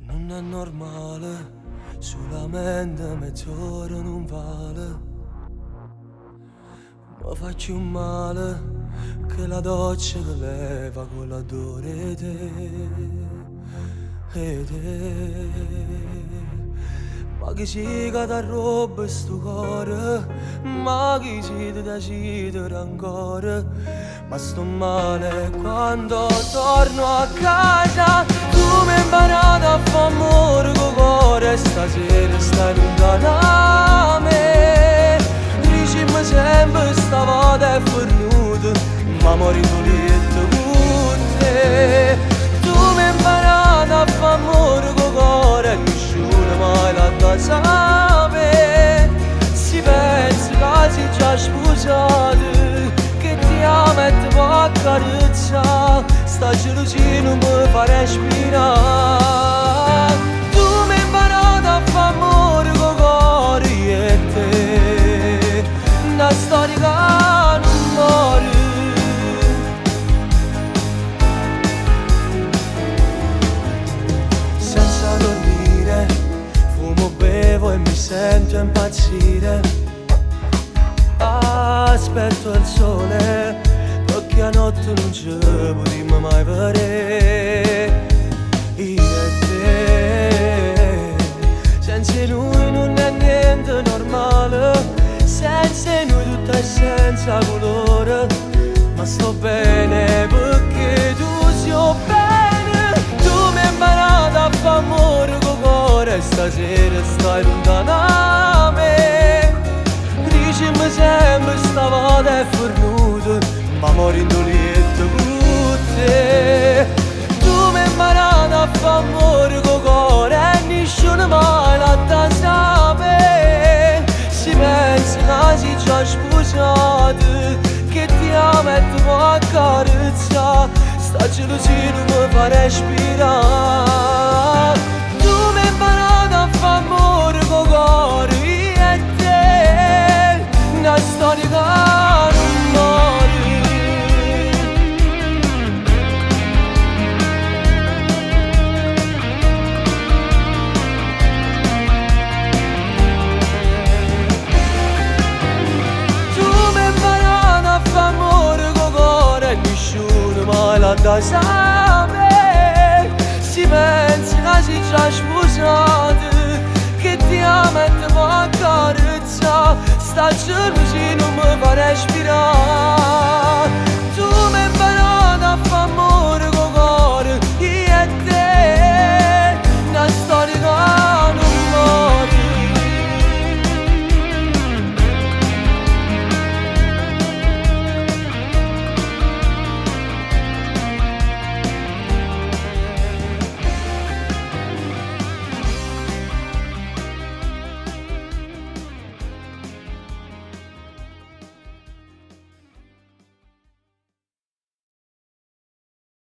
Non è normale, solamente mezz'ora non vale. Mi faccio un male, che la doccia che leva con l'odore e ma chi si cade roba sto cuore, ma chi si decidere ancora. Ma sto male quando torno a casa, tu mi hai imparato a fare amore col cuore, stasera stai lontana da me. Dicimi sempre stavolta è fornuto, ma morito lieto con te. Tu mi hai imparato a fare amore col cuore, nessuno mai l'ha da sapere. Si pensa che si già sposato, che ti ama e ti può accarezzare, sta gelosia non mi fa respirare. Tu mi hai imparato a fare amore col cuore e te, una storia che non muore. Senza dormire, fumo, bevo e mi sento impazzire. Aspetto il sole, perché a notte non ci potremmo mai vedere. Io e te, senza lui non è niente normale, senza noi tutto è senza colore. Ma sto bene perché tu sei bene. Tu mi hai imparato a fare amore col cuore, stasera stai lontana da me. Dicimi sempre stavolta è fornuto, ma morendo lieto con te. Tu mi hai imparato a fare amore col cuore e nessuno mai l'ha da sapere. Si pensa che si già sposato, che ti ama e ti può accarezzare, sta gelosia non mi fa respirare. Tu mi hai imparato a fare amore col cuore e te, una storia che non muore. Tu mi hai imparato a fare amore col cuore e nessuno mai l'ha da sapere. Si pensa che si già sposato, che ti ama e ti può accarezzare, sta gelosia non mi fa respirare.